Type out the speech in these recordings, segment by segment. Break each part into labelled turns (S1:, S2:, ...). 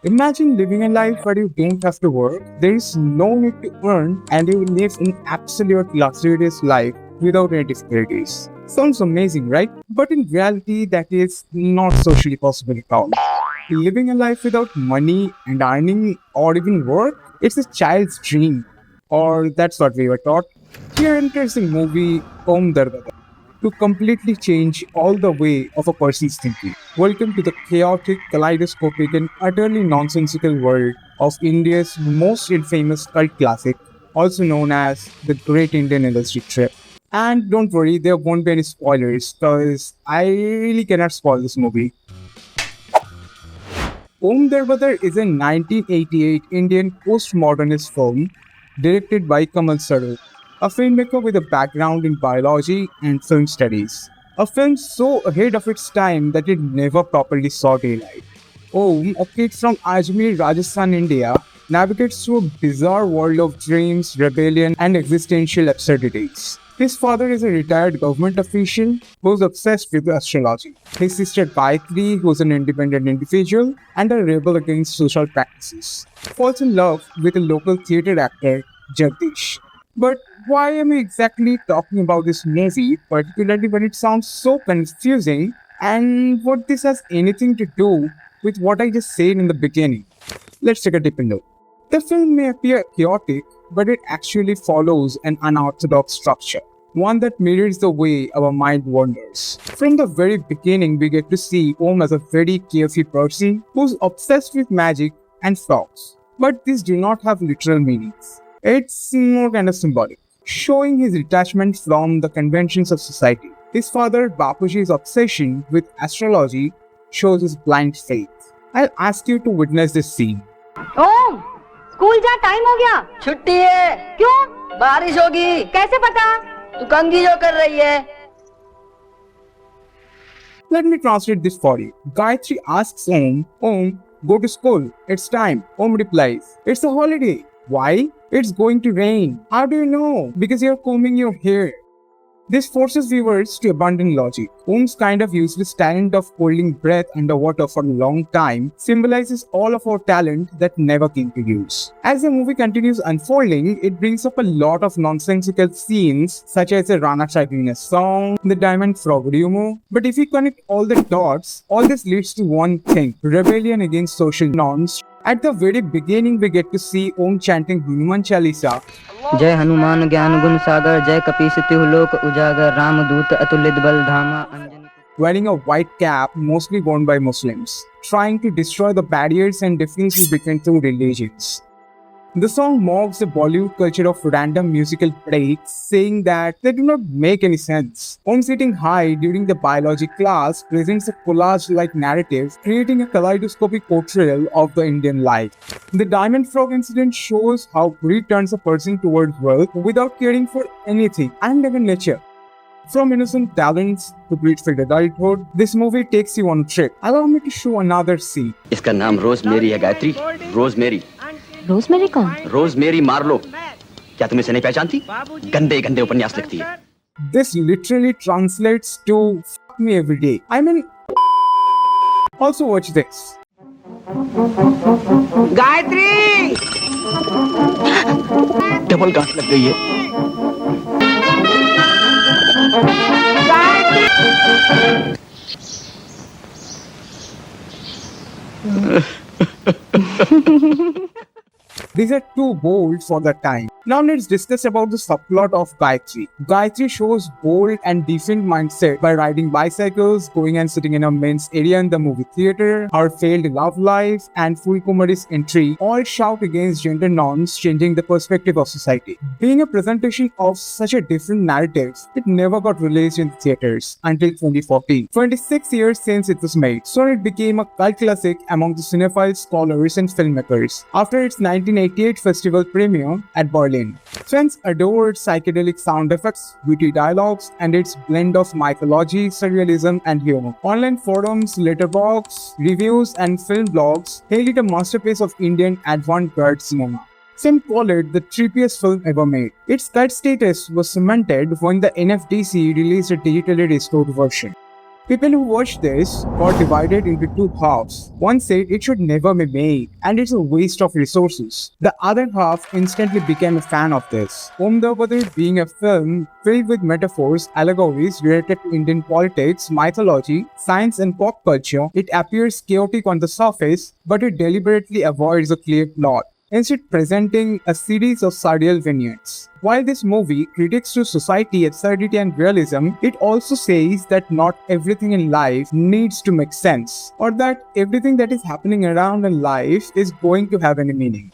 S1: Imagine living a life where you don't have to work, there is no need to earn, and you live an absolute luxurious life without any difficulties. Sounds amazing, right? But in reality, that is not socially possible at all. Living a life without money and earning or even work, it's a child's dream. Or that's what we were taught. Here enters the movie Om Dar-Ba-Dar to completely change all the way of a person's thinking. Welcome to the chaotic, kaleidoscopic, and utterly nonsensical world of India's most infamous cult classic, also known as the Great Indian Industry Trip. And don't worry, there won't be any spoilers because I really cannot spoil this movie. Om Dar-Ba-Dar is a 1988 Indian postmodernist film directed by Kamal Saroo, a filmmaker with a background in biology and film studies. A film so ahead of its time that it never properly saw daylight. Om, a kid from Ajmer, Rajasthan, India, navigates through a bizarre world of dreams, rebellion, and existential absurdities. His father is a retired government official who's obsessed with astrology. His sister Gayatri, who's an independent individual and a rebel against social practices, falls in love with a local theatre actor, Jagdish. But why am I exactly talking about this movie, particularly when it sounds so confusing and what this has anything to do with what I just said in the beginning? Let's take a deeper look. The film may appear chaotic, but it actually follows an unorthodox structure, one that mirrors the way our mind wanders. From the very beginning, we get to see Om as a very carefree person who's obsessed with magic and frogs. But these do not have literal meanings. It's more kind of symbolic, showing his detachment from the conventions of society. His father Bapuji's obsession with astrology shows his blind faith. I'll ask you to witness this scene.
S2: Om school जा time हो गया छुट्टी है क्यों बारिश होगी कैसे पता तू कंघी जो कर रही है
S1: Let me translate this for you. Gayatri asks Om, go to school. It's time. Om replies, it's a holiday. Why? It's going to rain. How do you know? Because you're combing your hair. This forces viewers to abandon logic. Om's kind of useless talent of holding breath underwater for a long time symbolizes all of our talent that never came to use. As the movie continues unfolding, it brings up a lot of nonsensical scenes such as the Rana Chaitina song, the Diamond Frog humor. But if we connect all the dots, all this leads to one thing: rebellion against social norms. At the very beginning, we get to see Om chanting Hanuman Chalisa,
S3: जय हनुमान ज्ञान गुण सागर जय कपीस तिहु लोक उजागर रामदूत अतुलित बल धामा Anjani
S1: wearing a white cap mostly worn by Muslims, trying to destroy the barriers and differences between two religions. The song mocks the Bollywood culture of random musical breaks, saying that they do not make any sense. Om sitting high during the biology class presents a collage-like narrative, creating a kaleidoscopic portrayal of the Indian life. The Diamond Frog incident shows how greed turns a person towards wealth without caring for anything and even nature. From innocent talents to greed-filled adulthood, this movie takes you on a trip. Allow me to show another scene.
S4: इसका नाम rosemary है Gayatri rosemary
S2: rosemary कौन
S4: rosemary मार लो क्या तुम इसे नहीं पहचानती गंदे गंदे उपन्यास लिखती है
S1: This literally translates to fuck me every day. I mean, also watch this.
S3: Gayatri
S4: double गांठ लग गई है
S1: These are too bold for the time. Now let's discuss about the subplot of Gayatri. Gayatri shows bold and decent mindset by riding bicycles, going and sitting in a men's area in the movie theater. Her failed love life and Full Kumari's entry all shout against gender norms, changing the perspective of society. Being a presentation of such a different narrative, it never got released in theaters until 2014. 26 years since it was made, so it became a cult classic among the cinephile scholars and filmmakers after its 1988 festival premiere at Berlin. Fans adored psychedelic sound effects, witty dialogues, and its blend of mythology, surrealism, and humor. Online forums, letterbox, reviews, and film blogs hailed it a masterpiece of Indian avant-garde cinema. Some call it the trippiest film ever made. Its cult status was cemented when the NFDC released a digitally restored version. People who watched this got divided into two halves. One said it should never be made and it's a waste of resources. The other half instantly became a fan of this. Om Dar-Ba-Dar being a film filled with metaphors, allegories related to Indian politics, mythology, science and pop culture, it appears chaotic on the surface, but it deliberately avoids a clear plot, instead presenting a series of surreal vignettes. While this movie critiques to society, absurdity and realism, it also says that not everything in life needs to make sense, or that everything that is happening around in life is going to have any meaning.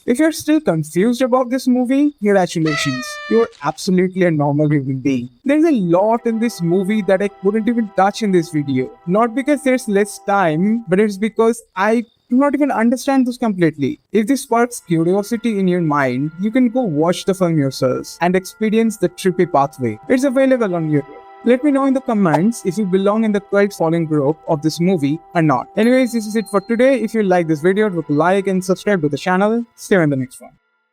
S1: If you're still confused about this movie, congratulations, you're absolutely a normal human being. There's a lot in this movie that I couldn't even touch in this video. Not because there's less time, but it's because I do not even understand this completely. If this sparks curiosity in your mind, you can go watch the film yourselves and experience the trippy pathway. It's available on YouTube. Let me know in the comments if you belong in the cult following group of this movie or not. Anyways, this is it for today. If you like this video, like and subscribe to the channel. See you in the next one.